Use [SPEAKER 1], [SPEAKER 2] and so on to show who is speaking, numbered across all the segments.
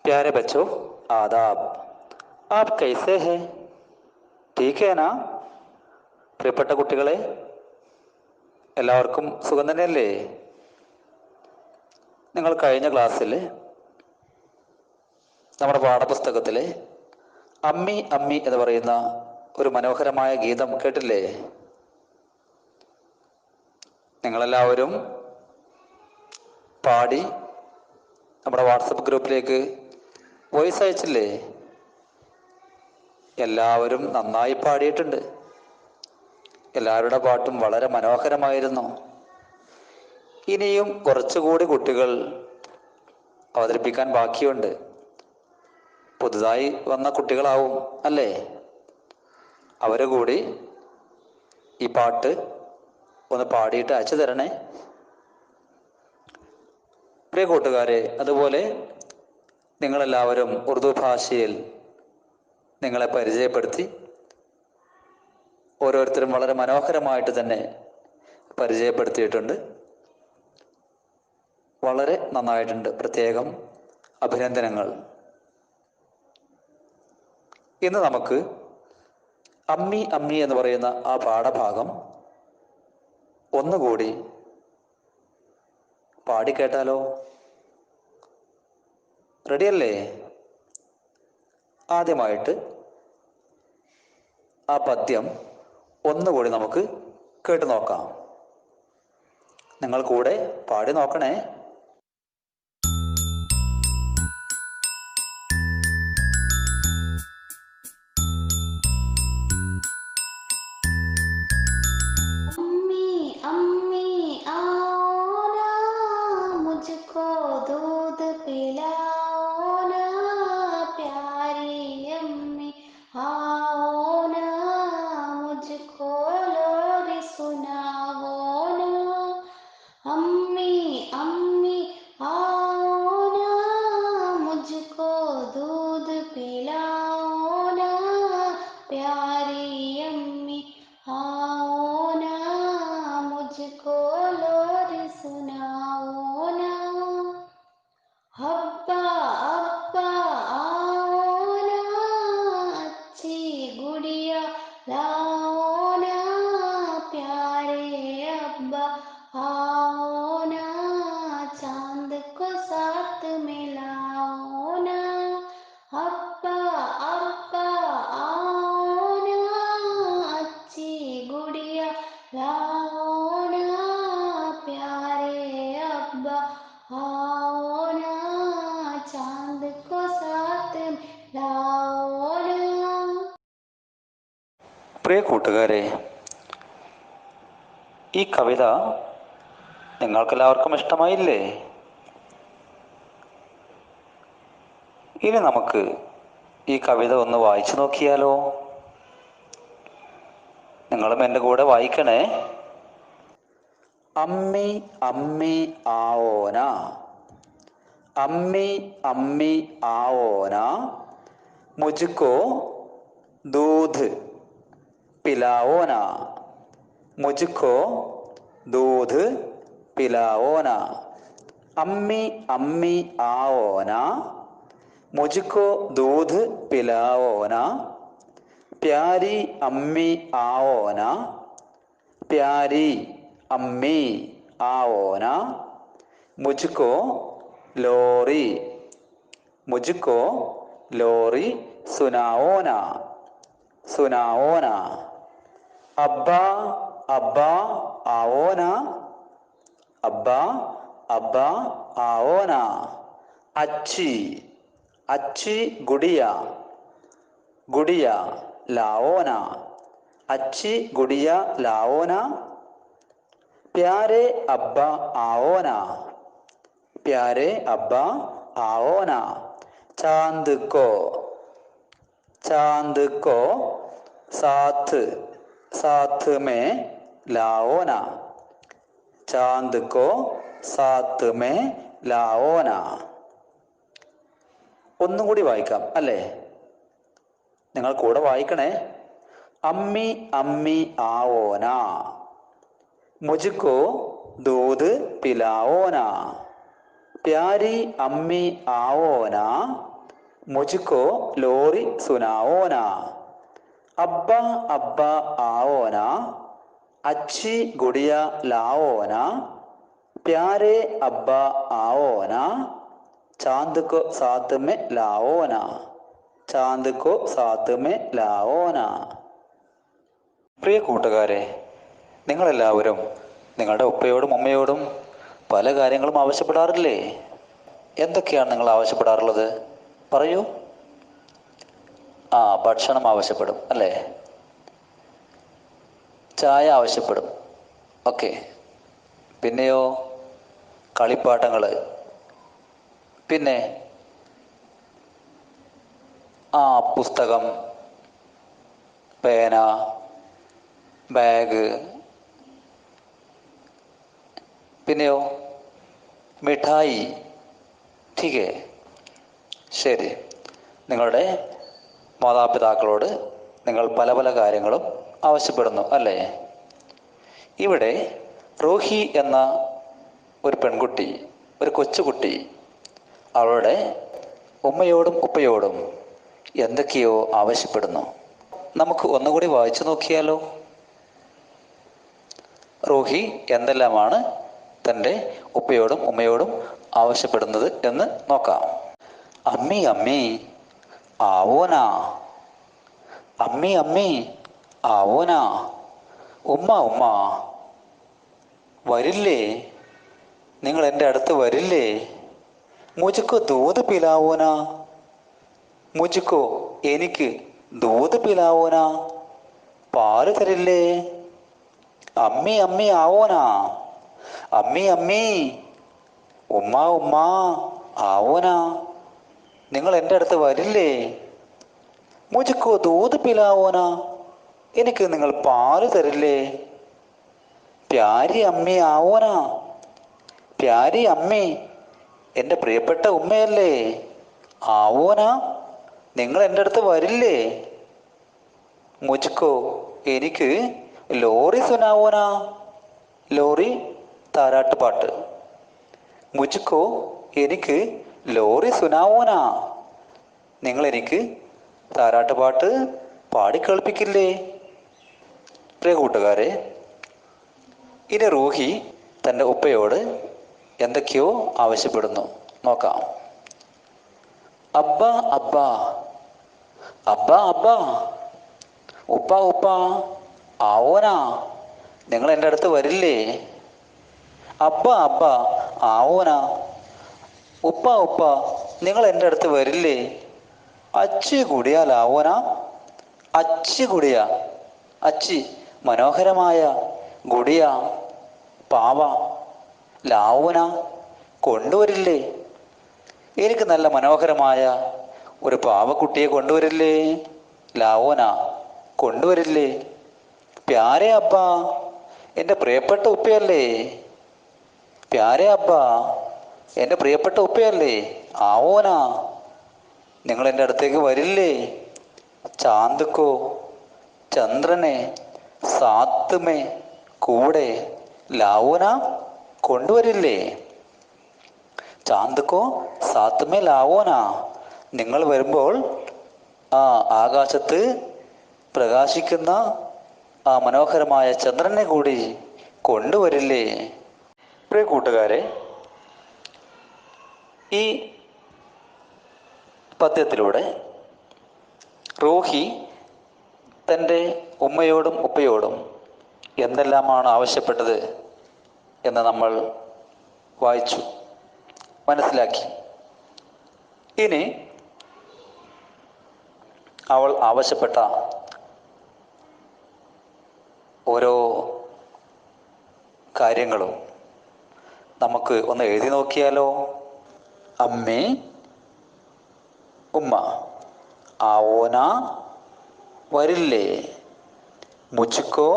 [SPEAKER 1] प्यारे बच्चों, आदाब। आप कैसे हैं? ठीक है ना? പ്രിയപ്പെട്ട കുട്ടികളെ, എല്ലാവർക്കും സുഖം തന്നെയല്ലേ? നിങ്ങൾ കഴിഞ്ഞ ക്ലാസ്സിൽ നമ്മുടെ പാഠപുസ്തകത്തിൽ അമ്മി അമ്മി എന്ന് പറയുന്ന ഒരു മനോഹരമായ ഗീതം കേട്ടില്ലേ? നിങ്ങളെല്ലാവരും പാടി നമ്മുടെ വാട്സപ്പ് ഗ്രൂപ്പിലേക്ക് വോയിസ് അയച്ചില്ലേ? എല്ലാവരും നന്നായി പാടിയിട്ടുണ്ട്. എല്ലാവരുടെ പാട്ടും വളരെ മനോഹരമായിരുന്നു. ഇനിയും കുറച്ചുകൂടി കുട്ടികൾ അവതരിപ്പിക്കാൻ ബാക്കിയുണ്ട്. പുതുതായി വന്ന കുട്ടികളാവും അല്ലേ? അവരെ കൂടി ഈ പാട്ട് ഒന്ന് പാടിയിട്ട് അയച്ചു തരണേ. പ്രിയ കൂട്ടുകാരെ, അതുപോലെ നിങ്ങളെല്ലാവരും ഉറുദു ഭാഷയിൽ നിങ്ങളെ പരിചയപ്പെടുത്തി. ഓരോരുത്തരും വളരെ മനോഹരമായിട്ട് തന്നെ പരിചയപ്പെടുത്തിയിട്ടുണ്ട്. വളരെ നന്നായിട്ടുണ്ട്. പ്രത്യേകം അഭിനന്ദനങ്ങൾ. ഇന്ന് നമുക്ക് അമ്മി അമ്മി എന്ന് പറയുന്ന ആ പാഠഭാഗം ഒന്നുകൂടി പാടിക്കേട്ടാലോ? റെഡിയല്ലേ? ആദ്യമായിട്ട് ആ പദ്യം ഒന്നുകൂടി നമുക്ക് കേട്ടു നോക്കാം. നിങ്ങൾ കൂടെ പാടി നോക്കണേ. പ്രിയ കൂട്ടുകാരെ, ഈ കവിത നിങ്ങൾക്കെല്ലാവർക്കും ഇഷ്ടമായില്ലേ? ഇനി നമുക്ക് ഈ കവിത ഒന്ന് വായിച്ചു നോക്കിയാലോ? നിങ്ങളും എൻ്റെ കൂടെ വായിക്കണേ. അമ്മി അമ്മി ആവോന, അമ്മി അമ്മി ആവോന, മുझको दूध पिलाओ ना, मुझको दूध पिलाओ ना. अम्मी अम्मी आओ ना, मुझको दूध पिलाओ ना. प्यारी अम्मी आओ ना, प्यारी अम्मी आओ ना. मुझको लोरी, मुझको लोरी सुनाओ ना, सुनाओ ना. अब्बा अब्बा आओ ना, अब्बा अब्बा आओ ना. अच्छी अच्छी गुड़िया, गुड़िया लाओ ना, अच्छी गुड़िया लाओ ना. प्यारे अब्बा आओ ना, प्यारे अब्बा आओ ना. चांद को, चांद को साथ साथ में लाओ ना, चांद को साथ में लाओ ना. ഒന്നും കൂടി വായിക്കാം അല്ലേ? നിങ്ങൾ കൂടെ വായിക്കണേ. അമ്മി അമ്മി ആവോന, മുझको दूध पिलाओ ना, प्यारी अम्मी आओ ना, मुझको लोरी सुनाओ ना, अब्बा अब्बा आओ ना, अच्छी गुड़िया लाओ ना, प्यारे अब्बा आओ ना, चांद को साथ में लाओ ना, चांद को साथ में लाओ ना. പ്രിയ കൂട്ടുകാരെ, നിങ്ങളെല്ലാവരും നിങ്ങളുടെ ഉപ്പയോടും ഉമ്മയോടും പല കാര്യങ്ങളും ആവശ്യപ്പെടാറില്ലേ? എന്തൊക്കെയാണ് നിങ്ങൾ ആവശ്യപ്പെടാറുള്ളത്? പറയൂ. ഭക്ഷണം ആവശ്യപ്പെടും അല്ലേ? ചായ ആവശ്യപ്പെടും. ഓക്കെ. പിന്നെയോ? കളിപ്പാട്ടങ്ങൾ. പിന്നെ പുസ്തകം, പേന, ബാഗ്. പിന്നെയോ? മിഠായി. ടീക്കേ. ശരി. നിങ്ങളുടെ മാതാപിതാക്കളോട് നിങ്ങൾ പല പല കാര്യങ്ങളും ആവശ്യപ്പെടുന്നു അല്ലേ? ഇവിടെ റൂഹി എന്ന ഒരു പെൺകുട്ടി, ഒരു കൊച്ചുകുട്ടി, അവളുടെ ഉമ്മയോടും ഉപ്പയോടും എന്തൊക്കെയോ ആവശ്യപ്പെടുന്നു. നമുക്ക് ഒന്നുകൂടി വായിച്ചു നോക്കിയാലോ? റൂഹി എന്തെല്ലാമാണ് തൻ്റെ ഉപ്പയോടും ഉമ്മയോടും ആവശ്യപ്പെടുന്നത് എന്ന് നോക്കാം. അമ്മി അമ്മി ആവോനാ, അമ്മി അമ്മി ആവോനാ, ഉമ്മ ഉമ്മ വരില്ലേ, നിങ്ങൾ എൻ്റെ അടുത്ത് വരില്ലേ, മുझको ദൂത് പിലാവോനാ, മുझको എനിക്ക് ദൂത് പിലാവോനാ, പാല് തരില്ലേ, അമ്മി അമ്മി ആവോനാ, അമ്മി അമ്മി ഉമ്മ ഉമ്മ ആവോനാ, നിങ്ങൾ എൻ്റെ അടുത്ത് വരില്ലേ, മുझको ദൂത് പിലാവോനാ, എനിക്ക് നിങ്ങൾ പാല് തരില്ലേ, പ്യാരി അമ്മി ആവോനാ, പ്യാരി അമ്മി എൻ്റെ പ്രിയപ്പെട്ട ഉമ്മയല്ലേ, ആവോനാ നിങ്ങൾ എൻ്റെ അടുത്ത് വരില്ലേ, മുझको എനിക്ക് ലോറി സുനാവോനാ, ലോറി താരാട്ടുപാട്ട്, മുझको എനിക്ക് ലോറി സുനാവോനാ നിങ്ങൾ എനിക്ക് താരാട്ടുപാട്ട് പാടിക്കേൾപ്പിക്കില്ലേ. പ്രിയ കൂട്ടുകാരെ, ഇനി റൂഹി തൻ്റെ ഉപ്പയോട് എന്തൊക്കെയോ ആവശ്യപ്പെടുന്നു. നോക്കാം. അബ്ബ അബ്ബ, അബ്ബ അബ്ബ, ഉപ്പ ഉപ്പ ആവോനാ, നിങ്ങൾ എൻ്റെ അടുത്ത് വരില്ലേ, അബ്ബ അബ്ബ ആവോനാ, ഉപ്പ ഉപ്പ നിങ്ങൾ എൻ്റെ അടുത്ത് വരില്ലേ, അച്ചി ഗുഡിയ ലാവോനാ, അച്ചി ഗുഡിയ, അച്ചി മനോഹരമായ, ഗുഡിയ പാവ, ലാവോന കൊണ്ടുവരില്ലേ, എനിക്ക് നല്ല മനോഹരമായ ഒരു പാവക്കുട്ടിയെ കൊണ്ടുവരില്ലേ, ലാവോന കൊണ്ടുവരില്ലേ, പ്യാരെ അബ്ബ എൻ്റെ പ്രിയപ്പെട്ട ഉപ്പയല്ലേ, പ്യാരെ അബ്ബ എൻ്റെ പ്രിയപ്പെട്ട ഉപ്പയല്ലേ, ആവോന നിങ്ങൾ എൻ്റെ അടുത്തേക്ക് വരില്ലേ, ചാന്തുക്കോ ചന്ദ്രനെ, സാത്തുമേ കൂടെ, ലാവോന കൊണ്ടുവരില്ലേ, ചാന്തുക്കോ സാത്തുമേ ലാവോന നിങ്ങൾ വരുമ്പോൾ ആകാശത്ത് പ്രകാശിക്കുന്ന മനോഹരമായ ചന്ദ്രനെ കൂടി കൊണ്ടുവരില്ലേ. പ്രിയ കൂട്ടുകാരെ, ഈ പദ്യത്തിലൂടെ റൂഹി തൻ്റെ ഉമ്മയോടും ഉപ്പയോടും എന്തെല്ലാമാണ് ആവശ്യപ്പെട്ടത് എന്ന് നമ്മൾ വായിച്ചു, മനസ്സിലാക്കി. ഇനി അവൾ ആവശ്യപ്പെട്ട ഓരോ കാര്യങ്ങളും നമുക്ക് ഒന്ന് എഴുതി നോക്കിയാലോ? അമ്മേ, ഉമ്മ, ആവോന വരില്ലേ, മുझको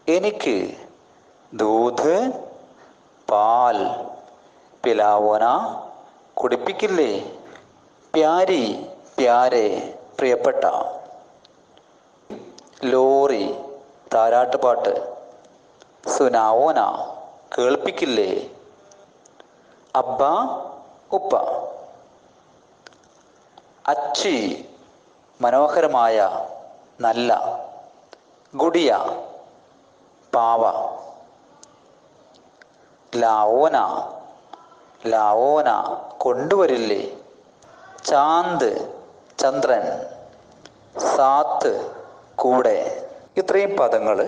[SPEAKER 1] എനിക്ക്, ദൂത് പാൽ, പിലാവോന കുടിപ്പിക്കില്ലേ, പ്യാരി പ്യാരെ പ്രിയപ്പെട്ട, ലോറി താരാട്ടുപാട്ട്, സുനാവോന കേൾപ്പിക്കില്ലേ? അബ്ബ ഉപ്പ. അച്ചി മനോഹരമായ നല്ല. ഗുഡിയ പാവ. ലാവോന ലാവോന കൊണ്ടുവരില്ലേ? ചാന്ത് ചന്ദ്രൻ. സാത്ത് കൂടെ. ഇത്രയും പദങ്ങൾ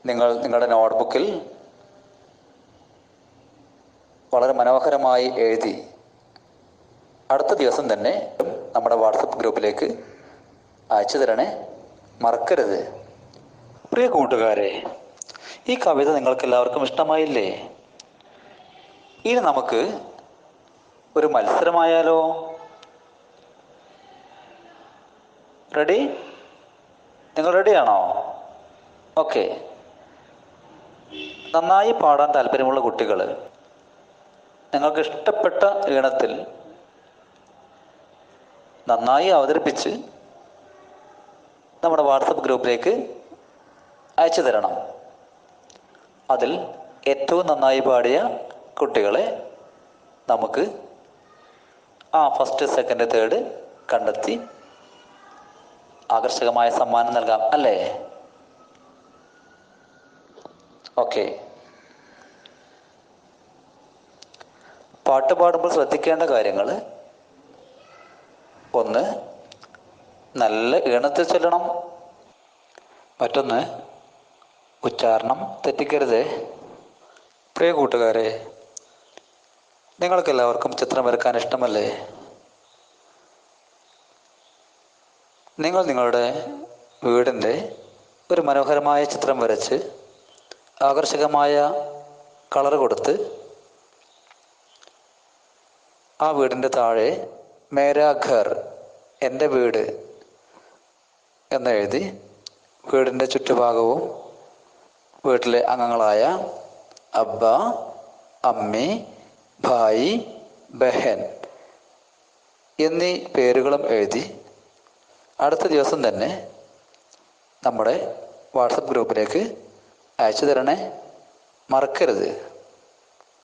[SPEAKER 1] നിങ്ങൾ നിങ്ങളുടെ നോട്ട്ബുക്കിൽ വളരെ മനോഹരമായി എഴുതി അടുത്ത ദിവസം തന്നെ നമ്മുടെ വാട്സപ്പ് ഗ്രൂപ്പിലേക്ക് അയച്ചു തരണേ, മറക്കരുത്. പ്രിയ കൂട്ടുകാരെ, ഈ കവിത നിങ്ങൾക്ക് എല്ലാവർക്കും ഇഷ്ടമായില്ലേ? ഇനി നമുക്ക് ഒരു മത്സരമായാലോ? റെഡി? നിങ്ങൾ റെഡിയാണോ? ഓക്കെ. നന്നായി പാടാൻ താല്പര്യമുള്ള കുട്ടികൾ നിങ്ങൾക്ക് ഇഷ്ടപ്പെട്ട ഈണത്തിൽ നന്നായി അവതരിപ്പിച്ച് നമ്മുടെ വാട്സപ്പ് ഗ്രൂപ്പിലേക്ക് അയച്ചു തരണം. അതിൽ ഏറ്റവും നന്നായി പാടിയ കുട്ടികളെ നമുക്ക് ഫസ്റ്റ്, സെക്കൻഡ്, തേർഡ് കണ്ടെത്തി ആകർഷകമായ സമ്മാനം നൽകാം, അല്ലേ? ഓക്കെ. പാട്ട് പാടുമ്പോൾ ശ്രദ്ധിക്കേണ്ട കാര്യങ്ങൾ: ഒന്ന്, നല്ല ഈണത്തിൽ ചൊല്ലണം. മറ്റൊന്ന്, ഉച്ചാരണം തെറ്റിക്കരുത്. പ്രിയ കൂട്ടുകാരെ, നിങ്ങൾക്കെല്ലാവർക്കും ചിത്രം വരയ്ക്കാൻ ഇഷ്ടമല്ലേ? നിങ്ങൾ നിങ്ങളുടെ വീടിൻ്റെ ഒരു മനോഹരമായ ചിത്രം വരച്ച് ആകർഷകമായ കളർ കൊടുത്ത് ആ വീടിൻ്റെ താഴെ മേരാ ഘർ, എൻ്റെ വീട് എന്നെഴുതി വീടിൻ്റെ ചുറ്റുഭാഗവും വീട്ടിലെ അംഗങ്ങളായ അബ്ബ, അമ്മി, ഭായി, ബഹൻ എന്നീ പേരുകളും എഴുതി അടുത്ത ദിവസം തന്നെ നമ്മുടെ വാട്സപ്പ് ഗ്രൂപ്പിലേക്ക് അയച്ചു തരണേ, മറക്കരുത്.